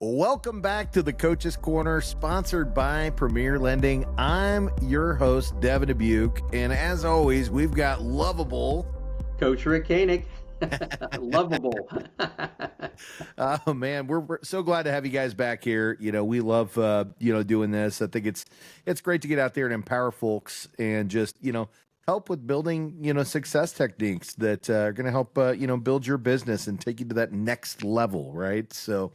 Welcome back to the Coach's Corner, sponsored by Premier Lending. I'm your host, Devin Dubuque, and as always, we've got lovable Coach Rick Koenig. Lovable. Oh man, we're so glad to have you guys back here. We love doing this. I think it's great to get out there and empower folks and just help with building success techniques that are going to help build your business and take you to that next level, right? So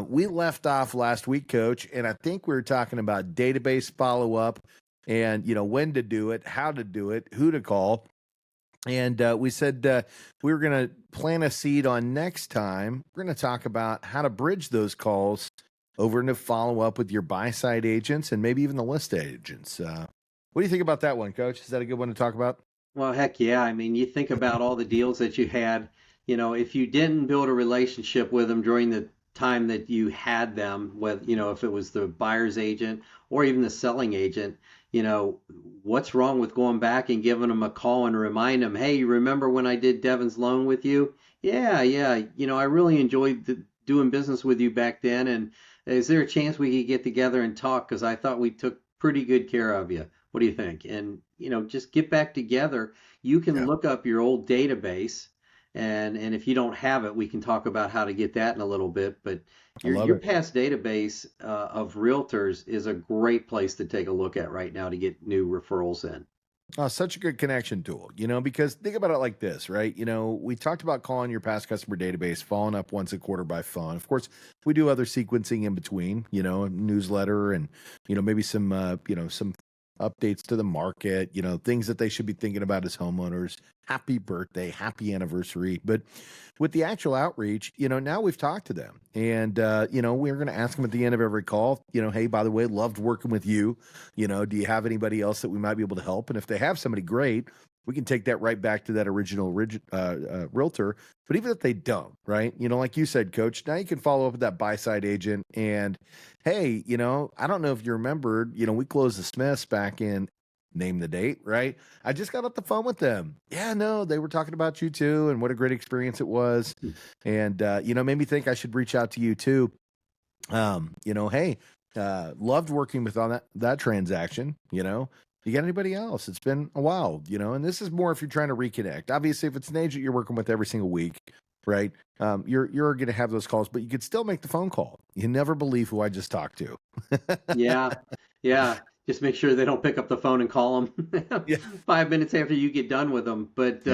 we left off last week, Coach, and I think we were talking about database follow up and when to do it, how to do it, who to call. And we said we were going to plant a seed on next time. We're going to talk about how to bridge those calls over into follow up with your buy side agents and maybe even the list agents. What do you think about that one, Coach? Is that a good one to talk about? Well, heck yeah. I mean, you think about all the deals that you had. If you didn't build a relationship with them during the time that you had them, with, if it was the buyer's agent or even the selling agent, what's wrong with going back and giving them a call and remind them, hey, you remember when I did Devin's loan with you? Yeah. I really enjoyed doing business with you back then. And is there a chance we could get together and talk? Because I thought we took pretty good care of you. What do you think? And, just get back together. You can look up your old database. And if you don't have it, we can talk about how to get that in a little bit. But your past database of realtors is a great place to take a look at right now to get new referrals in. Oh, such a good connection tool, because think about it like this, right? We talked about calling your past customer database, following up once a quarter by phone. Of course, we do other sequencing in between, a newsletter and, maybe some updates to the market, things that they should be thinking about as homeowners. Happy birthday, happy anniversary. But with the actual outreach, now we've talked to them and, we're going to ask them at the end of every call, hey, by the way, loved working with you. Do you have anybody else that we might be able to help? And if they have somebody great, we can take that right back to that original realtor. But even if they don't, right? Like you said, Coach, now you can follow up with that buy side agent and, hey, I don't know if you remembered, we closed the Smiths back in name the date, right? I just got off the phone with them. Yeah, no, they were talking about you too and what a great experience it was. And, made me think I should reach out to you too. Hey, loved working with on that transaction, You got anybody else? It's been a while, and this is more if you're trying to reconnect. Obviously, if it's an agent you're working with every single week, right? You're going to have those calls, but you could still make the phone call. You never believe who I just talked to. Yeah. Just make sure they don't pick up the phone and call them 5 minutes after you get done with them. But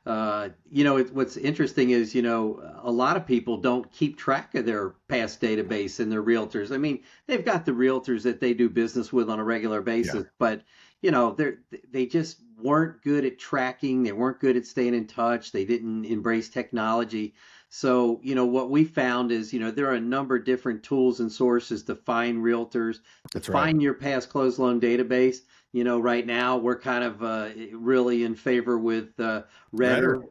what's interesting is a lot of people don't keep track of their past database and their realtors. I mean, they've got the realtors that they do business with on a regular basis, but they just weren't good at tracking. They weren't good at staying in touch. They didn't embrace technology. So, what we found is, there are a number of different tools and sources to find realtors, to find your past closed loan database. Right now we're kind of really in favor with Redder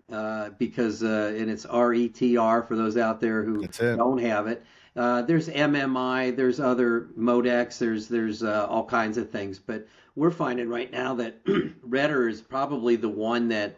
because, and it's RETR for those out there who don't have it. There's MMI, there's other Modex, there's all kinds of things. But we're finding right now that Redder is probably the one that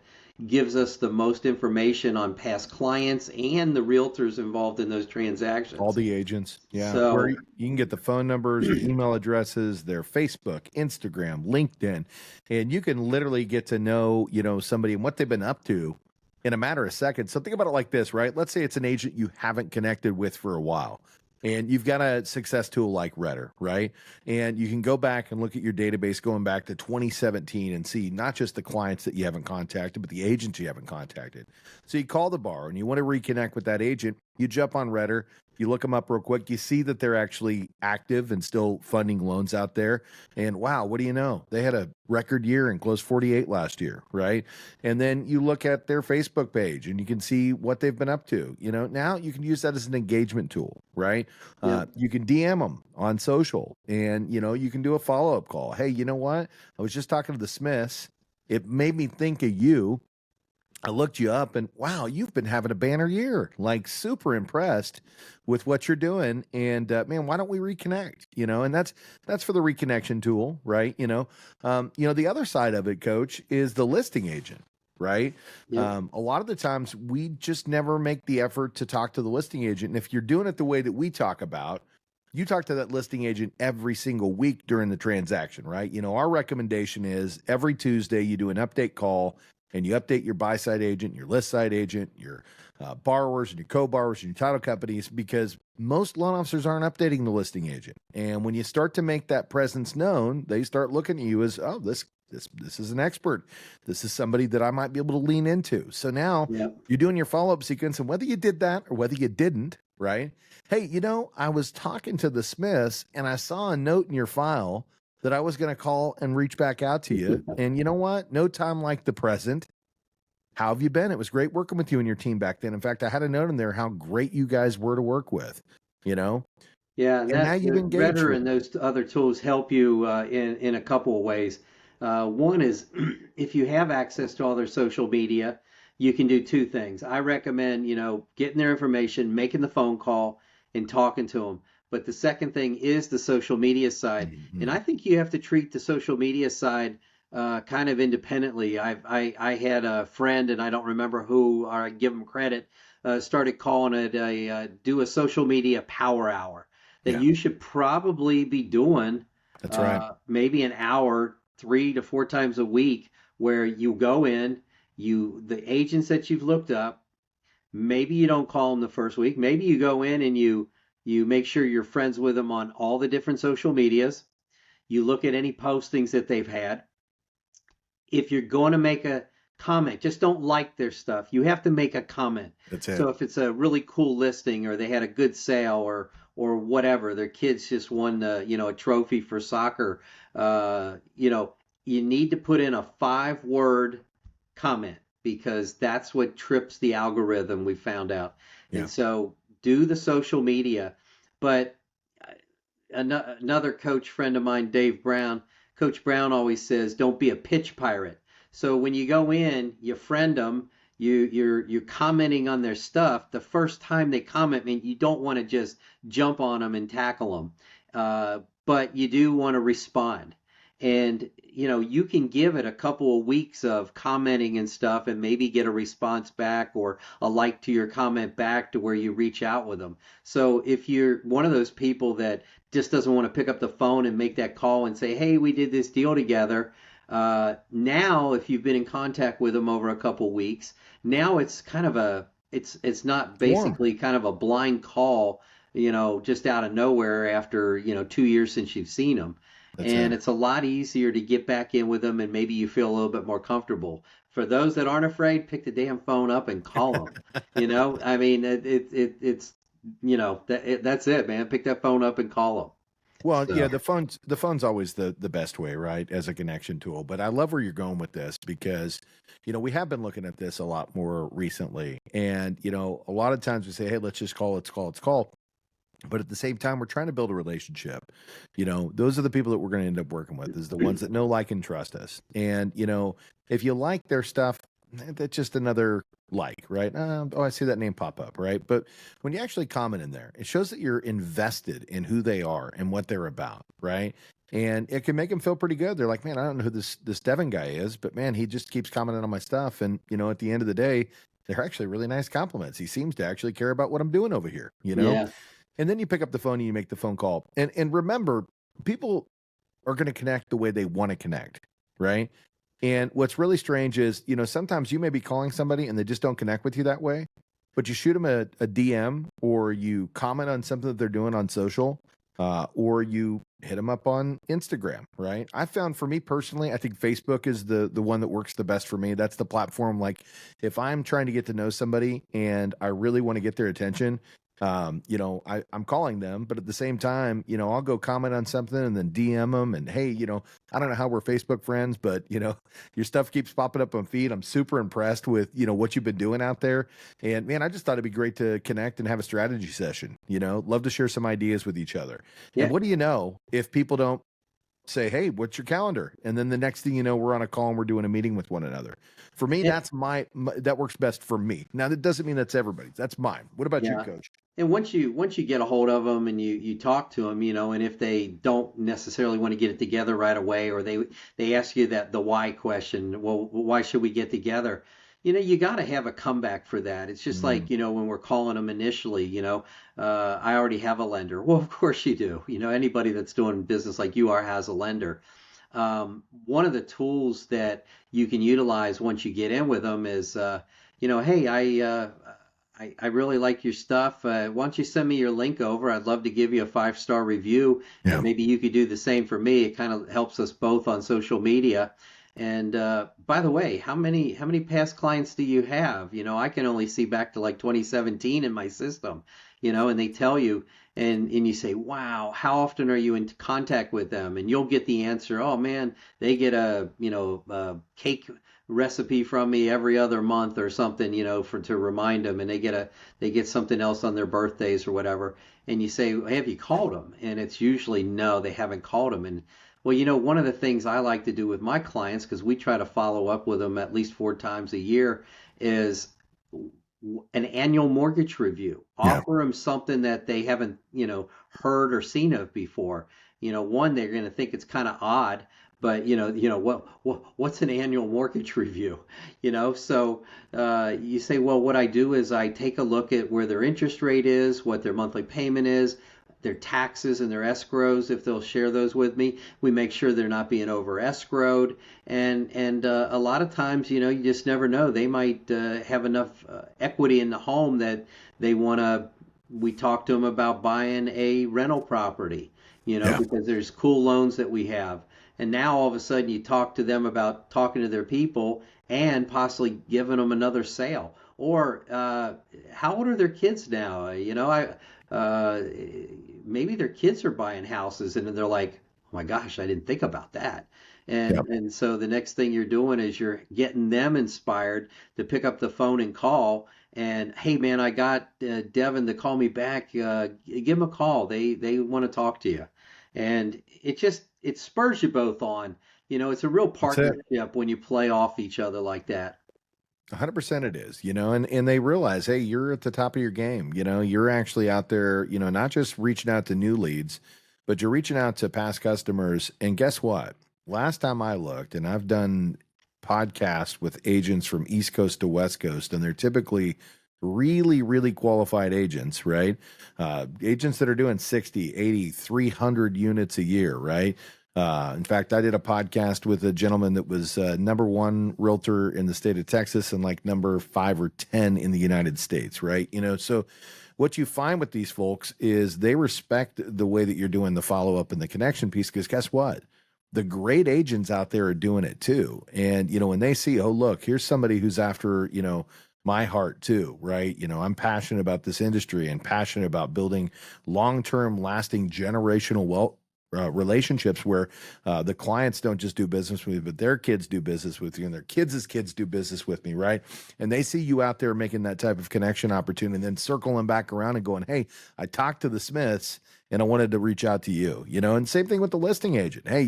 gives us the most information on past clients and the realtors involved in those transactions. All the agents. Yeah. So, where you can get the phone numbers, the email addresses, their Facebook, Instagram, LinkedIn, and you can literally get to know, somebody and what they've been up to in a matter of seconds. So think about it like this, right? Let's say it's an agent you haven't connected with for a while. And you've got a success tool like Redder, right? And you can go back and look at your database going back to 2017 and see not just the clients that you haven't contacted, but the agents you haven't contacted. So you call the bar and you want to reconnect with that agent. You jump on Redder, you look them up real quick, you see that they're actually active and still funding loans out there. And wow, what do you know? They had a record year and closed 48 last year, right? And then you look at their Facebook page and you can see what they've been up to. Now you can use that as an engagement tool, right? You can DM them on social and, you can do a follow-up call. Hey, you know what? I was just talking to the Smiths. It made me think of you. I looked you up and wow, you've been having a banner year, like super impressed with what you're doing. And man, why don't we reconnect? And that's for the reconnection tool, right? The other side of it, Coach, is the listing agent. right? Yep. A lot of the times we just never make the effort to talk to the listing agent. And if you're doing it the way that we talk about, you talk to that listing agent every single week during the transaction, right? You know, our recommendation is every Tuesday you do an update call and you update your buy side agent, your list side agent, your borrowers and your co-borrowers and your title companies, because most loan officers aren't updating the listing agent. And when you start to make that presence known, they start looking at you as, oh, this is an expert. This is somebody that I might be able to lean into. So now Yep. you're doing your follow-up sequence, and whether you did that or whether you didn't, right? Hey, you know, I was talking to the Smiths and I saw a note in your file that I was going to call and reach back out to you. And you know what? No time like the present. How have you been? It was great working with you and your team back then. In fact, I had a note in there how great you guys were to work with, you know, Yeah, and and now that you've the engaged Redder with and them. those other tools help you in a couple of ways. One is if you have access to all their social media, you can do two things. I recommend, getting their information, making the phone call, and talking to them. But the second thing is the social media side, and Mhm. I think you have to treat the social media side kind of independently. I had a friend, and I don't remember who, or I give them credit, started calling it do a social media power hour that Yeah, you should probably be doing that's right. maybe an hour 3 to 4 times a week where you go in, the agents that you've looked up, maybe you don't call them the first week, maybe you go in and you make sure you're friends with them on all the different social medias, you look at any postings that they've had. If you're going to make a comment, just don't like their stuff. You have to make a comment. That's it. So if it's a really cool listing or they had a good sale or whatever, their kids just won a trophy for soccer, you need to put in a 5 word comment because that's what trips the algorithm, we found out. Yeah. And so do the social media. But another coach friend of mine, Dave Brown, Coach Brown always says, "Don't be a pitch pirate." So when you go in, you friend them, you're commenting on their stuff. The first time they comment, I mean, you don't want to just jump on them and tackle them, but you do want to respond. And you can give it a couple of weeks of commenting and stuff, and maybe get a response back or a like to your comment back to where you reach out with them. So if you're one of those people that just doesn't want to pick up the phone and make that call and say, "Hey, we did this deal together." Now, if you've been in contact with them over a couple weeks, now it's kind of it's not It's warm. basically kind of a blind call, just out of nowhere after 2 years since you've seen them, That's and it. it's a lot easier to get back in with them, and maybe you feel a little bit more comfortable. For those that aren't afraid, pick the damn phone up and call them. I mean, it's that's it, man. Pick that phone up and call them. Well, yeah, So the phone's always the best way, right, as a connection tool. But I love where you're going with this because, we have been looking at this a lot more recently, and a lot of times we say, hey, let's just call, let's call. But at the same time, we're trying to build a relationship. Those are the people that we're going to end up working with, is the ones that know, like, and trust us. And if you like their stuff, that's just another like, right? Oh, I see that name pop up, right? But when you actually comment in there, it shows that you're invested in who they are and what they're about, right? And it can make them feel pretty good. They're like, man, I don't know who this Devin guy is, but man, he just keeps commenting on my stuff. And at the end of the day, they're actually really nice compliments. He seems to actually care about what I'm doing over here. yeah, And then you pick up the phone and you make the phone call. And remember, people are going to connect the way they want to connect, right? And what's really strange is, sometimes you may be calling somebody and they just don't connect with you that way, but you shoot them a DM or you comment on something that they're doing on social, or you hit them up on Instagram, right? I found, for me personally, I think Facebook is the one that works the best for me. That's the platform. Like, if I'm trying to get to know somebody and I really want to get their attention, I'm calling them, but at the same time, I'll go comment on something and then DM them and, hey, I don't know how we're Facebook friends, but your stuff keeps popping up on feed. I'm super impressed with, what you've been doing out there. And man, I just thought it'd be great to connect and have a strategy session, love to share some ideas with each other. And yeah, what do you know if people don't say, hey, what's your calendar? And then the next thing you know, we're on a call and we're doing a meeting with one another. For me, yeah, that's that works best for me. Now, that doesn't mean that's everybody's. That's mine. What about you, yeah. coach? And once you get a hold of them and you talk to them, and if they don't necessarily want to get it together right away, or they ask you that the why question, well, why should we get together? You got to have a comeback for that. It's just Mm, like, when we're calling them initially, I already have a lender. Well, of course you do. Anybody that's doing business like you are has a lender. One of the tools that you can utilize once you get in with them is, hey, I really like your stuff. Why don't you send me your link over? I'd love to give you a 5-star review, and yeah. maybe you could do the same for me. It kind of helps us both on social media. And by the way, how many past clients do you have? I can only see back to like 2017 in my system. And they tell you, and you say, wow, how often are you in contact with them? And you'll get the answer, oh man, they get a cake recipe from me every other month or something, for to remind them, and they get something else on their birthdays or whatever. And you say, hey, have you called them? And it's usually no, they haven't called them. And well, one of the things I like to do with my clients, because we try to follow up with them at least 4 times a year, is an annual mortgage review. Yeah. Offer them something that they haven't, heard or seen of before. One, they're going to think it's kind of odd, but what's an annual mortgage review? So you say, well, what I do is I take a look at where their interest rate is, what their monthly payment is, their taxes and their escrows, if they'll share those with me. We make sure they're not being over escrowed, and a lot of times, you just never know. They might have enough equity in the home that they want to. We talk to them about buying a rental property, Yeah. because there's cool loans that we have. And now all of a sudden you talk to them about talking to their people and possibly giving them another sale. Or how old are their kids now? Uh, maybe their kids are buying houses and they're like, oh my gosh, I didn't think about that. Yeah. And so the next thing you're doing is you're getting them inspired to pick up the phone and call. And hey, man, I got Devin to call me back. Give them a call. They want to talk to you. And it spurs you both on. It's a real That's it. partnership when you play off each other like that. 100% it is, and they realize, hey, you're at the top of your game. You're actually out there, not just reaching out to new leads, but you're reaching out to past customers. And guess what? Last time I looked, and I've done podcasts with agents from East Coast to West Coast, and they're typically really, really qualified agents, right? Agents that are doing 60, 80, 300 units a year, right? In fact, I did a podcast with a gentleman that was number one realtor in the state of Texas and like number 5 or 10 in the United States, right? So what you find with these folks is they respect the way that you're doing the follow up and the connection piece, because guess what? The great agents out there are doing it too. And, when they see, oh, look, here's somebody who's after, my heart too, right? I'm passionate about this industry and passionate about building long-term, lasting, generational wealth relationships where the clients don't just do business with me, but their kids do business with you, and their kids do business with me, right? And they see you out there making that type of connection opportunity, and then circling back around and going, hey, I talked to the Smiths and I wanted to reach out to you, and same thing with the listing agent. Hey,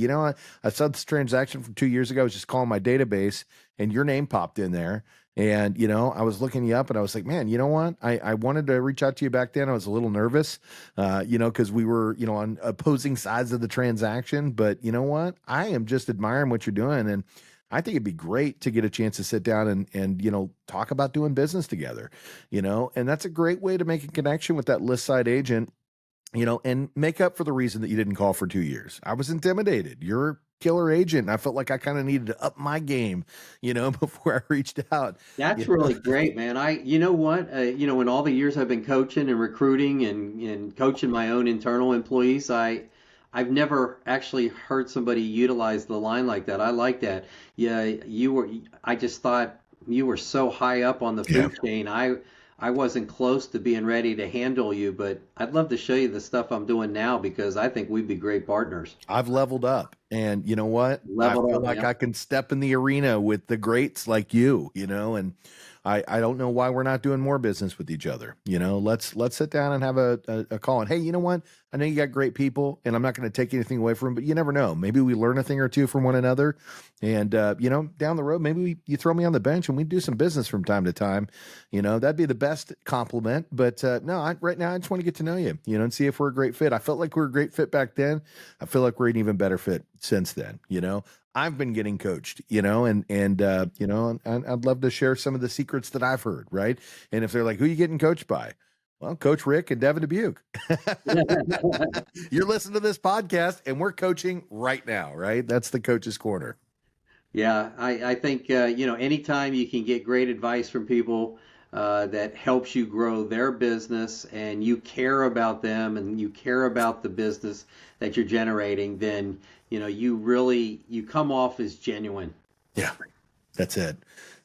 I saw this transaction from 2 years ago. I was just calling my database and your name popped in there. And, I was looking you up and I was like, man, you know what? I wanted to reach out to you back then. I was a little nervous, because we were, on opposing sides of the transaction. But you know what? I am just admiring what you're doing. And I think it'd be great to get a chance to sit down and talk about doing business together, and that's a great way to make a connection with that list side agent, and make up for the reason that you didn't call for 2 years. I was intimidated. You're a killer agent. And I felt like I kind of needed to up my game, before I reached out. That's You really great, man. You know what? In all the years I've been coaching and recruiting and coaching my own internal employees, I've never actually heard somebody utilize the line like that. I like that. Yeah, I just thought you were so high up on the Yeah. food chain. I wasn't close to being ready to handle you, but I'd love to show you the stuff I'm doing now because I think we'd be great partners. I've leveled up. And you know what? I Leveled feel up, like yeah. I can step in the arena with the greats like you, and I don't know why we're not doing more business with each other. Let's sit down and have a call. And hey, you know what? I know you got great people, and I'm not going to take anything away from them, but you never know. Maybe we learn a thing or two from one another, and down the road, maybe you throw me on the bench and we do some business from time to time. That'd be the best compliment. But no, right now I just want to get to know you, and see if we're a great fit. I felt like we were a great fit back then. I feel like we're an even better fit since then. I've been getting coached, and I'd love to share some of the secrets that I've heard, right? And if they're like, who are you getting coached by? Well, Coach Rick and Devin Dubuque. You're listening to this podcast, and we're coaching right now, right? That's the Coach's Corner. Yeah, I think anytime you can get great advice from people that helps you grow their business, and you care about them and you care about the business that you're generating, then you come off as genuine. Yeah, that's it.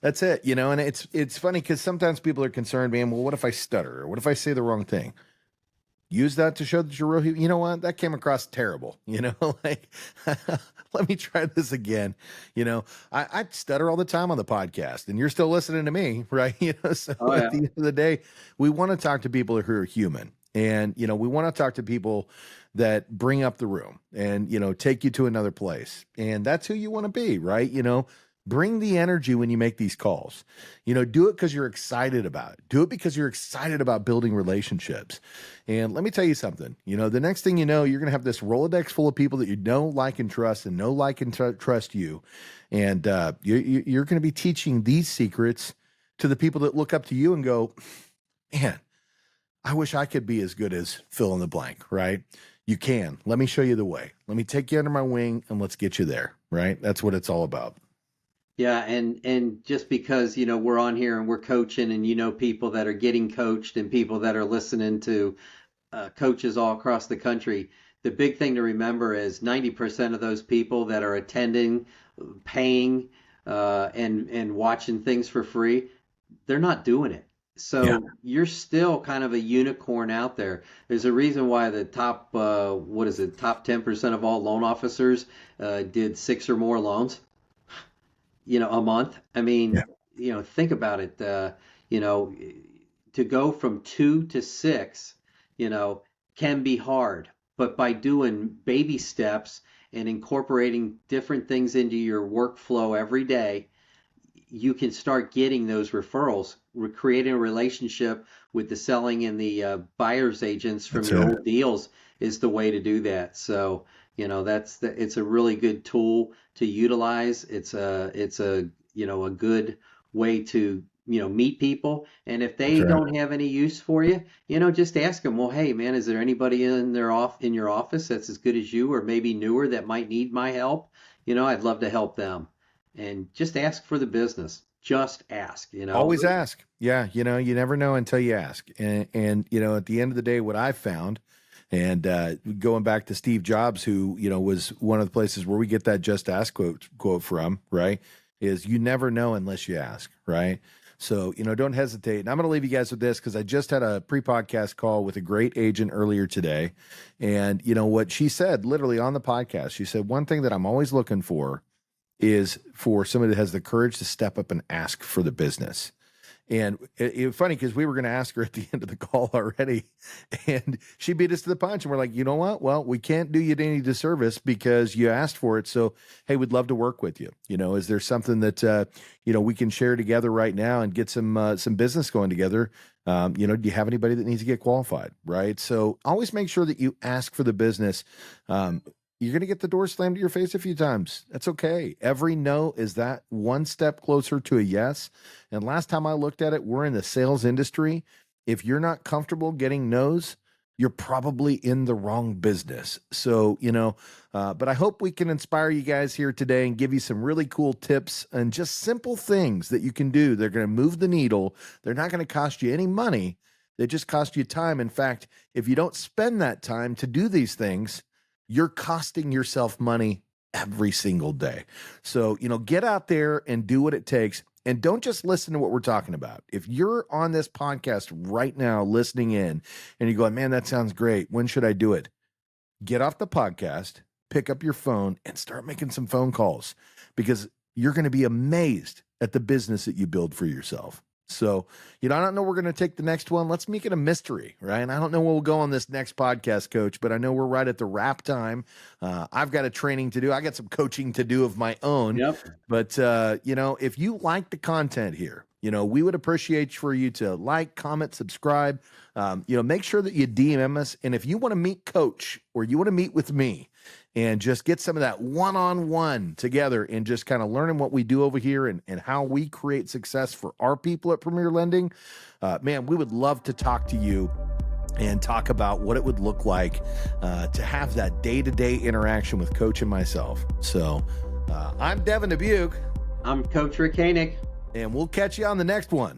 And it's funny because sometimes people are concerned, man, well, what if I stutter? Or what if I say the wrong thing? Use that to show that you're real. You know what? That came across terrible. Like, let me try this again. I stutter all the time on the podcast, and you're still listening to me, right? So at the end of the day, we want to talk to people who are human. And, we want to talk to people that bring up the room and, take you to another place. And that's who you want to be, right? Bring the energy when you make these calls. Do it because you're excited about it. Do it because you're excited about building relationships. And let me tell you something, the next thing you know, you're going to have this Rolodex full of people that you know, like, and trust, and know, like, and trust you. And you're going to be teaching these secrets to the people that look up to you and go, man, I wish I could be as good as fill in the blank, right? You can. Let me show you the way. Let me take you under my wing and let's get you there, right? That's what it's all about. Yeah, and just because, we're on here and we're coaching, and people that are getting coached and people that are listening to coaches all across the country, the big thing to remember is 90% of those people that are attending, paying, and watching things for free, they're not doing it. So you're still kind of a unicorn out there. There's a reason why the top 10% of all loan officers did 6 or more loans, a month. I mean, think about it. To go from 2 to 6, can be hard, but by doing baby steps and incorporating different things into your workflow every day, you can start getting those referrals. We're creating a relationship with the selling and the buyer's agents from your old deals is the way to do that. So, it's a really good tool to utilize. It's a good way to, meet people. And if they don't have any use for you, just ask them, well, hey man, is there anybody in your office that's as good as you, or maybe newer, that might need my help? I'd love to help them. And just ask for the business. Just ask, Always ask. Yeah. You never know until you ask. And at the end of the day, what I've found, and going back to Steve Jobs, who, was one of the places where we get that just ask quote from, right, is you never know unless you ask, right? So, don't hesitate. And I'm going to leave you guys with this because I just had a pre-podcast call with a great agent earlier today. And, what she said literally on the podcast, she said, one thing that I'm always looking for is for somebody that has the courage to step up and ask for the business. And it was funny because we were going to ask her at the end of the call already, and she beat us to the punch. And we're like, you know what? Well, we can't do you any disservice because you asked for it. So, hey, we'd love to work with you. Is there something that, we can share together right now and get some business going together? Do you have anybody that needs to get qualified? Right. So always make sure that you ask for the business. You're going to get the door slammed to your face a few times. That's okay. Every no is that one step closer to a yes. And last time I looked at it, we're in the sales industry. If you're not comfortable getting no's, you're probably in the wrong business. So, but I hope we can inspire you guys here today and give you some really cool tips and just simple things that you can do. They're going to move the needle. They're not going to cost you any money. They just cost you time. In fact, if you don't spend that time to do these things, you're costing yourself money every single day. So, get out there and do what it takes. And don't just listen to what we're talking about. If you're on this podcast right now listening in and you're going, man, that sounds great, when should I do it? Get off the podcast, pick up your phone, and start making some phone calls, because you're going to be amazed at the business that you build for yourself. So, I don't know where we're going to take the next one. Let's make it a mystery, right? I don't know where we'll go on this next podcast, Coach, but I know we're right at the wrap time. I've got a training to do. I got some coaching to do of my own. Yep. But, if you like the content here, we would appreciate for you to like, comment, subscribe. Make sure that you DM us. And if you want to meet Coach or you want to meet with me and just get some of that one-on-one together and just kind of learning what we do over here and how we create success for our people at Premier Lending, man, we would love to talk to you and talk about what it would look like to have that day-to-day interaction with Coach and myself. So I'm Devin Dubuque. I'm Coach Rick Koenig. And we'll catch you on the next one.